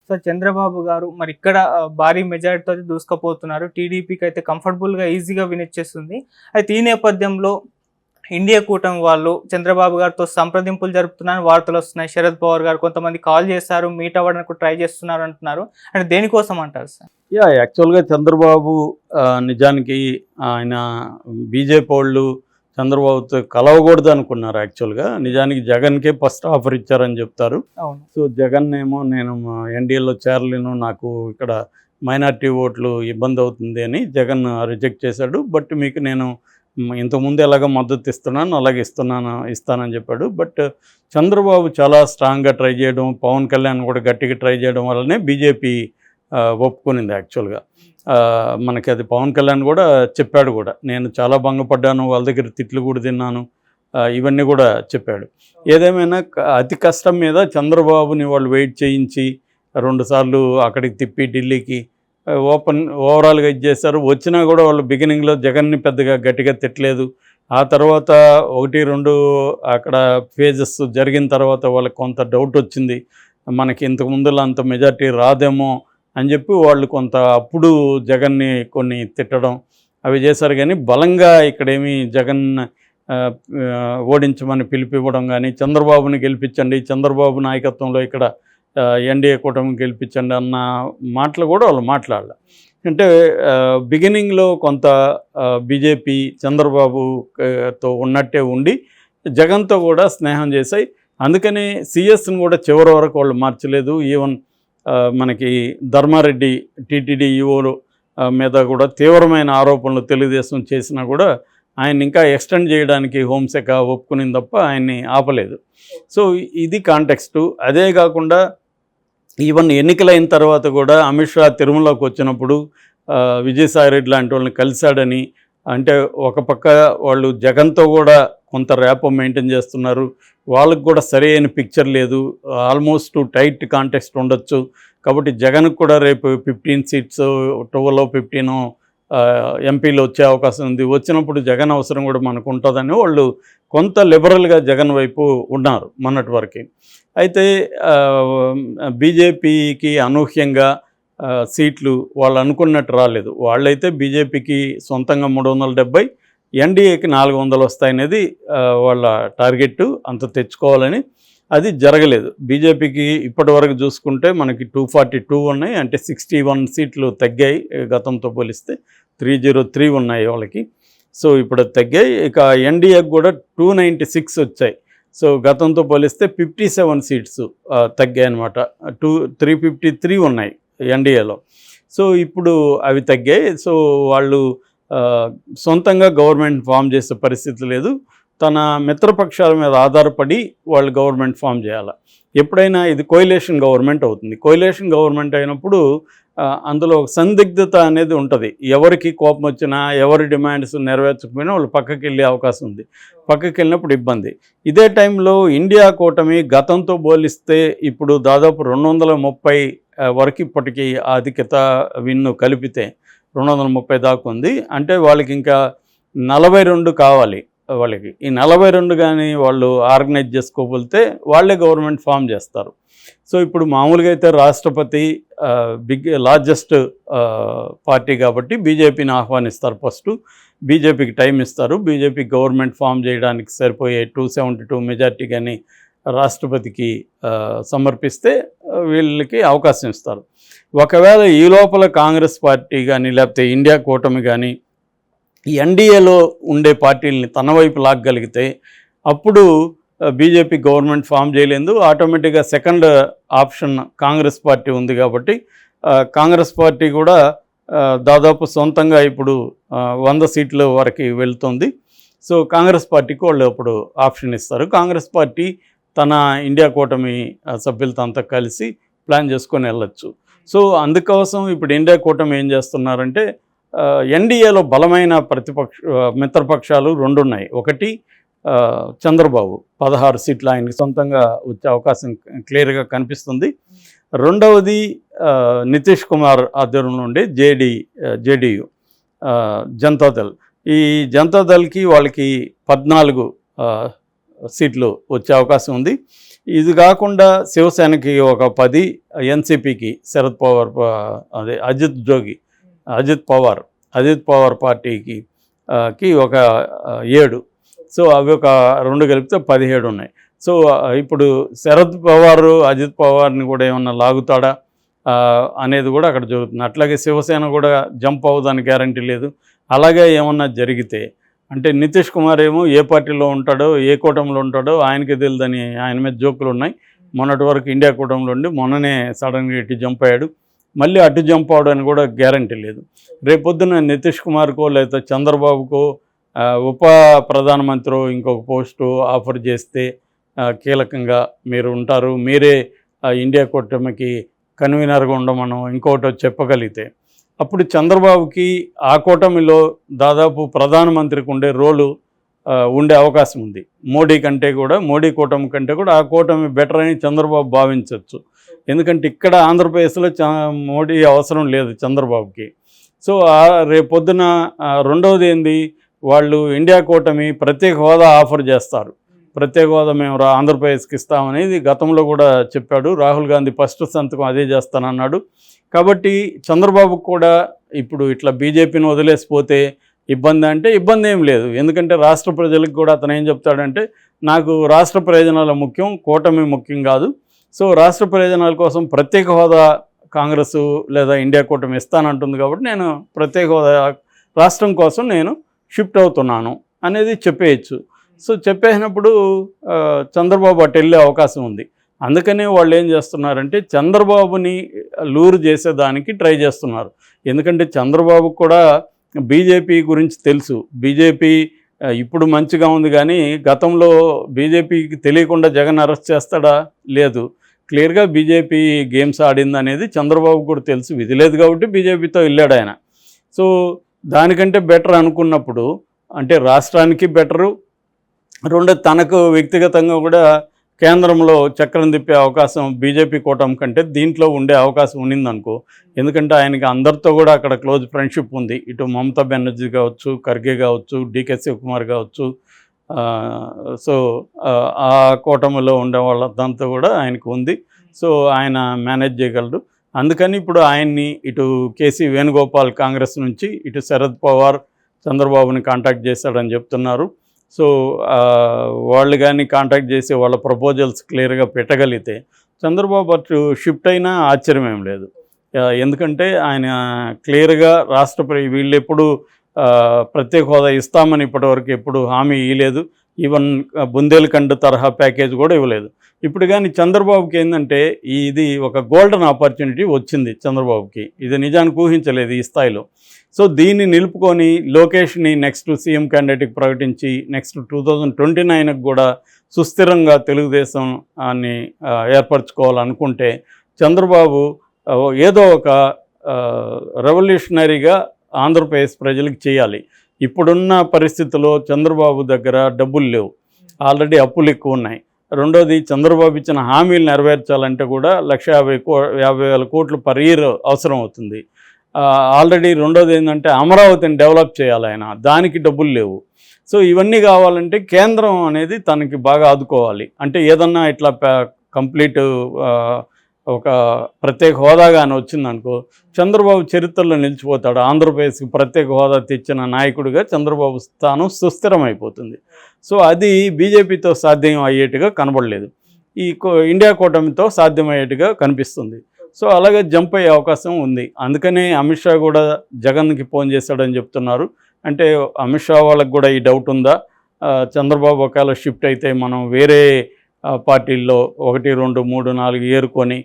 So Chandrababu గారు మరి ఇక్కడ భారీ మెజారిటీతో దూసుకుపోతున్నారు. టీడీపీకి అయితే కంఫర్టబుల్‌గా ఈజీగా విన్ ఇచ్చేస్తుంది. అయితే ఈ నేపథ్యంలో ఇండియా కూటమి వాళ్ళు చంద్రబాబు గారితో సంప్రదింపులు జరుపుతున్నారని వార్తలొస్తున్నాయి. శరద్ పవార్ గారు కొంతమంది కాల్ చేశారు, మీట్ అవ్వడానికి ట్రై చేస్తున్నారు అంటున్నారు. అంటే దేనికోసం అంటారు సార్? యాక్చువల్‌గా చంద్రబాబు నిజానికి ఆయన బీజేపీ వాళ్ళు చంద్రబాబుతో కలవకూడదు అనుకున్నారు. యాక్చువల్‌గా నిజానికి జగన్‌కే ఫస్ట్ ఆఫర్ ఇచ్చారని చెప్తారు. అవును. సో జగన్ ఏమో నేను ఎన్డీఏలో చేరలేను, నాకు ఇక్కడ మైనారిటీ ఓట్లు ఇబ్బంది అవుతుంది అని జగన్ రిజెక్ట్ చేశాడు. బట్ మీకు నేను ఇంతకుముందు ఎలాగ మద్దతు ఇస్తున్నాను అలాగే ఇస్తానని చెప్పాడు. బట్ చంద్రబాబు చాలా స్ట్రాంగ్గా ట్రై చేయడం, పవన్ కళ్యాణ్ కూడా గట్టిగా ట్రై చేయడం వల్లనే బీజేపీ ఒప్పుకునింది. యాక్చువల్గా మనకి అది పవన్ కళ్యాణ్ కూడా చెప్పాడు కూడా, నేను చాలా భంగపడ్డాను, వాళ్ళ దగ్గర తిట్లు కూడా తిన్నాను, ఇవన్నీ కూడా చెప్పాడు. ఏదేమైనా అతి కష్టం మీద చంద్రబాబుని వాళ్ళు వెయిట్ చేయించి 2 సార్లు అక్కడికి తిప్పి ఢిల్లీకి ఓవరాల్గా ఇచ్చేశారు. వచ్చినా కూడా వాళ్ళు బిగినింగ్లో జగన్ని పెద్దగా గట్టిగా తిట్టలేదు. ఆ తర్వాత 1-2 అక్కడ ఫేజెస్ జరిగిన తర్వాత వాళ్ళకి కొంత డౌట్ వచ్చింది, మనకి ఇంతకు ముందులో అంత మెజార్టీ రాదేమో అని చెప్పి వాళ్ళు కొంత అప్పుడు జగన్ని కొన్ని తిట్టడం అవి చేశారు. కానీ బలంగా ఇక్కడేమీ జగన్ ఓడించమని పిలిపివ్వడం కానీ, చంద్రబాబుని గెలిపించండి, చంద్రబాబు నాయకత్వంలో ఇక్కడ ఎన్డీఏ కూటమి గెలిపించండి అన్న మాటలు కూడా వాళ్ళు మాట్లాడాలి. అంటే బిగినింగ్లో కొంత బీజేపీ చంద్రబాబుతో ఉన్నట్టే ఉండి జగన్తో కూడా స్నేహం చేశాయి. అందుకని సిఎస్ని కూడా చివరి వరకు వాళ్ళు మార్చలేదు. ఈవెన్ మనకి ధర్మారెడ్డి టీటీడీ ఈఓ మీద కూడా తీవ్రమైన ఆరోపణలు తెలుగుదేశం చేసినా కూడా ఆయన ఇంకా ఎక్స్టెండ్ చేయడానికి హోంశాఖ ఒప్పుకునింది తప్ప ఆయన్ని ఆపలేదు. సో ఇది కాంటెక్స్టు. అదే కాకుండా ఈవెన్ ఎన్నికలైన తర్వాత కూడా అమిత్ షా తిరుమలకి వచ్చినప్పుడు విజయసాయిరెడ్డి లాంటి వాళ్ళని కలిశాడని, అంటే ఒక పక్క వాళ్ళు జగన్తో కూడా కొంత ర్యాపో మెయింటైన్ చేస్తున్నారు, వాళ్ళకు కూడా సరైన పిక్చర్ లేదు, ఆల్మోస్ట్ టైట్ కాంటెక్స్ట్ ఉండొచ్చు. కాబట్టి జగన్కి కూడా రేపు 15 సీట్స్ 12-15 ఎంపీలు వచ్చే అవకాశం ఉంది, వచ్చినప్పుడు జగన్ అవసరం కూడా మనకు ఉంటుందని వాళ్ళు కొంత లిబరల్గా జగన్ వైపు ఉన్నారు మొన్నటి వరకు. అయితే బీజేపీకి అనూహ్యంగా సీట్లు వాళ్ళు అనుకున్నట్టు రాలేదు. వాళ్ళైతే బీజేపీకి సొంతంగా 370, ఎన్డీఏకి 400 వస్తాయనేది వాళ్ళ టార్గెట్, అంత తెచ్చుకోవాలని. అది జరగలేదు. బీజేపీకి ఇప్పటి వరకు చూసుకుంటే మనకి 242 ఉన్నాయి, అంటే 61 సీట్లు తగ్గాయి గతంతో పోలిస్తే. 303 ఉన్నాయి వాళ్ళకి. సో ఇప్పుడు తగ్గాయి. ఇక ఎన్డీఏకి కూడా 296 వచ్చాయి. సో గతంతో పోలిస్తే 57 సీట్స్ తగ్గాయి అనమాట. 353 ఉన్నాయి ఎన్డీఏలో. సో ఇప్పుడు అవి తగ్గాయి. సో వాళ్ళు సొంతంగా గవర్నమెంట్ ఫామ్ చేసే పరిస్థితి లేదు. తన మిత్రపక్షాల మీద ఆధారపడి వాళ్ళు గవర్నమెంట్ ఫామ్ చేయాలి. ఎప్పుడైనా ఇది కోయిలేషన్ గవర్నమెంట్ అవుతుంది. కోయిలేషన్ గవర్నమెంట్ అయినప్పుడు అందులో ఒక సందిగ్ధత అనేది ఉంటుంది. ఎవరికి కోపం వచ్చినా, ఎవరి డిమాండ్స్ నెరవేర్చకపోయినా వాళ్ళు పక్కకి వెళ్ళే అవకాశం ఉంది. పక్కకి వెళ్ళినప్పుడు ఇబ్బంది. ఇదే టైంలో ఇండియా కూటమి గతంతో పోలిస్తే ఇప్పుడు దాదాపు 230 వరకు ఇప్పటికీ ఆధిక్యత విన్ను కలిపితే 230 దాకా ఉంది. అంటే వాళ్ళకి ఇంకా 42 కావాలి. వాళ్ళకి ఈ 42 కానీ వాళ్ళు ఆర్గనైజ్ చేసుకోకపోతే వాళ్ళే గవర్నమెంట్ ఫామ్ చేస్తారు. సో ఇప్పుడు మామూలుగా అయితే రాష్ట్రపతి లార్జెస్ట్ పార్టీ కాబట్టి బీజేపీని ఆహ్వానిస్తారు. ఫస్ట్ బీజేపీకి టైం ఇస్తారు. బీజేపీ గవర్నమెంట్ ఫామ్ చేయడానికి సరిపోయే 272 మెజార్టీ కానీ రాష్ట్రపతికి సమర్పిస్తే వీళ్ళకి అవకాశం ఇస్తారు. ఒకవేళ ఈ లోపల కాంగ్రెస్ పార్టీ కానీ లేకపోతే ఇండియా కూటమి కానీ ఎన్డీఏలో ఉండే పార్టీలని తన వైపు లాగగలిగితే అప్పుడు బీజేపీ గవర్నమెంట్ ఫామ్ చేయలేదు. ఆటోమేటిక్గా సెకండ్ ఆప్షన్ కాంగ్రెస్ పార్టీ ఉంది. కాబట్టి కాంగ్రెస్ పార్టీ కూడా దాదాపు సొంతంగా ఇప్పుడు 100 సీట్ల వరకు వెళ్తుంది. సో కాంగ్రెస్ పార్టీకి వాళ్ళు అప్పుడు ఆప్షన్ ఇస్తారు. కాంగ్రెస్ పార్టీ తన ఇండియా కూటమి సభ్యులతో అంతా కలిసి ప్లాన్ చేసుకొని వెళ్ళచ్చు. సో అందుకోసం ఇప్పుడు ఇండియా కూటమి ఏం చేస్తున్నారంటే ఎన్డీఏలో బలమైన మిత్రపక్షాలు 2 ఉన్నాయి. ఒకటి చంద్రబాబు 16 సీట్లు ఆయనకి సొంతంగా వచ్చే అవకాశం క్లియర్గా కనిపిస్తుంది. రెండవది నితీష్ కుమార్ ఆధ్వర్యంలో ఉండే జేడీయూ జనతాదళ్. ఈ జనతాదళ్కి వాళ్ళకి 14 సీట్లు వచ్చే అవకాశం ఉంది. ఇది కాకుండా శివసేనకి ఒక 10, ఎన్సీపీకి శరద్ పవార్ అదే అజిత్ పవార్ పార్టీకి ఒక 7. సో అవి ఒక 2 కలిపితే 17 ఉన్నాయి. సో ఇప్పుడు శరద్ పవార్ అజిత్ పవార్ని కూడా ఏమన్నా లాగుతాడా అనేది కూడా అక్కడ జరుగుతుంది. అట్లాగే శివసేన కూడా జంప్ అవుదానికి గ్యారంటీ లేదు. అలాగే ఏమన్నా జరిగితే అంటే నితీష్ కుమార్ ఏమో ఏ పార్టీలో ఉంటాడో ఏ కూటమిలో ఉంటాడో ఆయనకి తెలియదని ఆయన మీద జోకులు ఉన్నాయి. మొన్నటి వరకు ఇండియా కూటమిలో ఉండి మొన్ననే సడన్గా ఇటు జంప్ అయ్యాడు. మళ్ళీ అటు జంప్ అవడానికి కూడా గ్యారంటీ లేదు. రేపొద్దున నితీష్ కుమార్కో లేదా చంద్రబాబుకో ఉప ప్రధానమంత్రి ఇంకొక పోస్టు ఆఫర్ చేస్తే కీలకంగా మీరు ఉంటారు, మీరే ఇండియా కూటమికి కన్వీనర్గా ఉండమనం ఇంకోటి చెప్పగలిగితే అప్పుడు చంద్రబాబుకి ఆ కూటమిలో దాదాపు ప్రధానమంత్రికి ఉండే రోలు ఉండే అవకాశం ఉంది. మోడీ కూటమి కంటే కూడా ఆ కూటమి బెటర్ అని చంద్రబాబు భావించవచ్చు. ఎందుకంటే ఇక్కడ ఆంధ్రప్రదేశ్లో మోడీ అవసరం లేదు చంద్రబాబుకి. సో రేపొద్దున రెండవది ఏంది, వాళ్ళు ఇండియా కూటమి ప్రత్యేక హోదా ఆఫర్ చేస్తారు. ప్రత్యేక హోదా మేము ఆంధ్రప్రదేశ్కి ఇస్తామనేది గతంలో కూడా చెప్పాడు. రాహుల్ గాంధీ ఫస్ట్ సంతకం అదే చేస్తానన్నాడు. కాబట్టి చంద్రబాబుకు కూడా ఇప్పుడు ఇట్లా బీజేపీని వదిలేసిపోతే ఇబ్బంది అంటే ఇబ్బంది ఏం లేదు. ఎందుకంటే రాష్ట్ర ప్రజలకు కూడా అతను ఏం చెప్తాడంటే, నాకు రాష్ట్ర ప్రయోజనాలు ముఖ్యం, కూటమి ముఖ్యం కాదు. సో రాష్ట్ర ప్రయోజనాల కోసం ప్రత్యేక హోదా కాంగ్రెస్ లేదా ఇండియా కూటమి ఇస్తానంటుంది కాబట్టి నేను ప్రత్యేక హోదా రాష్ట్రం కోసం నేను షిఫ్ట్ అవుతున్నాను అనేది చెప్పేయచ్చు. సో చెప్పేసినప్పుడు చంద్రబాబు అటు వెళ్ళే అవకాశం ఉంది. అందుకనే వాళ్ళు ఏం చేస్తున్నారంటే చంద్రబాబుని లూరు చేసేదానికి ట్రై చేస్తున్నారు. ఎందుకంటే చంద్రబాబు కూడా బీజేపీ గురించి తెలుసు. బీజేపీ ఇప్పుడు మంచిగా ఉంది, కానీ గతంలో బీజేపీకి తెలియకుండా జగన్ అరెస్ట్ చేస్తాడా? లేదు. క్లియర్గా బీజేపీ గేమ్స్ ఆడింది అనేది చంద్రబాబు కూడా తెలుసు. విధి లేదు కాబట్టి బీజేపీతో వెళ్ళాడు ఆయన. సో దానికంటే బెటర్ అనుకున్నప్పుడు అంటే రాష్ట్రానికి బెటరు, రెండో తనకు వ్యక్తిగతంగా కూడా కేంద్రంలో చక్రం తిప్పే అవకాశం బీజేపీ కూటమి కంటే దీంట్లో ఉండే అవకాశం ఉండిందనుకో. ఎందుకంటే ఆయనకి అందరితో కూడా అక్కడ క్లోజ్ ఫ్రెండ్షిప్ ఉంది. ఇటు మమతా బెనర్జీ కావచ్చు, ఖర్గే కావచ్చు, డీకే శివకుమార్ కావచ్చు. సో ఆ కూటమిలో ఉండే వాళ్ళంతా కూడా ఆయనకు ఉంది. సో ఆయన మేనేజ్ చేయగలడు. అందుకని ఇప్పుడు ఆయన్ని ఇటు కేసీ వేణుగోపాల్ కాంగ్రెస్ నుంచి, ఇటు శరద్ పవార్ చంద్రబాబుని కాంటాక్ట్ చేశాడని చెప్తున్నారు. సో వాళ్ళు కానీ కాంటాక్ట్ చేసి వాళ్ళ ప్రపోజల్స్ క్లియర్గా పెట్టగలిగితే చంద్రబాబు అటు షిఫ్ట్ అయినా ఆశ్చర్యం ఏం లేదు. ఎందుకంటే ఆయన క్లియర్గా వీళ్ళు ఎప్పుడు ప్రత్యేక హోదా ఇస్తామని ఇప్పటివరకు ఎప్పుడు హామీ ఇవ్వలేదు. ఈవెన్ బుందేల్ఖండ్ తరహా ప్యాకేజ్ కూడా ఇవ్వలేదు. ఇప్పుడు కానీ చంద్రబాబుకి ఏంటంటే ఇది ఒక గోల్డెన్ ఆపర్చునిటీ వచ్చింది చంద్రబాబుకి. ఇది నిజానికి ఊహించలేదు ఈ స్థాయిలో. సో దీన్ని నిలుపుకొని లోకేష్ని నెక్స్ట్ సీఎం క్యాండిడేట్కి ప్రకటించి నెక్స్ట్ 2029కి కూడా సుస్థిరంగా తెలుగుదేశాన్ని ఏర్పరచుకోవాలనుకుంటే చంద్రబాబు ఏదో ఒక రెవల్యూషనరీగా ఆంధ్రప్రదేశ్ ప్రజలకు చేయాలి. ఇప్పుడున్న పరిస్థితుల్లో చంద్రబాబు దగ్గర డబ్బులు లేవు, ఆల్రెడీ అప్పులు ఎక్కువ ఉన్నాయి. రెండోది చంద్రబాబు ఇచ్చిన హామీలు నెరవేర్చాలంటే కూడా 1,50,000 కోట్లు పర్ ఇయర్ అవసరం అవుతుంది. ఆల్రెడీ రెండోది ఏంటంటే అమరావతిని డెవలప్ చేయాలి ఆయన, దానికి డబ్బులు లేవు. సో ఇవన్నీ కావాలంటే కేంద్రం అనేది తనకి బాగా ఆదుకోవాలి. అంటే ఏదన్నా ఇట్లా కంప్లీట్ ఒక ప్రత్యేక హోదా కానీ వచ్చిందనుకో చంద్రబాబు చరిత్రలో నిలిచిపోతాడు. ఆంధ్రప్రదేశ్కి ప్రత్యేక హోదా తెచ్చిన నాయకుడిగా చంద్రబాబు స్థానం సుస్థిరమైపోతుంది. సో అది బీజేపీతో సాధ్యం అయ్యేట్టుగా కనబడలేదు, ఈ ఇండియా కూటమితో సాధ్యమయ్యేట్టుగా కనిపిస్తుంది. సో అలాగే జంప్ అయ్యే అవకాశం ఉంది. అందుకనే అమిత్ షా కూడా జగన్కి ఫోన్ చేశాడని చెప్తున్నారు. అంటే అమిత్ షా వాళ్ళకి కూడా ఈ డౌట్ ఉందా, చంద్రబాబు ఒకవేళ షిఫ్ట్ అయితే మనం వేరే పార్టీల్లో 1, 2, 3, 4 ఏరుకొని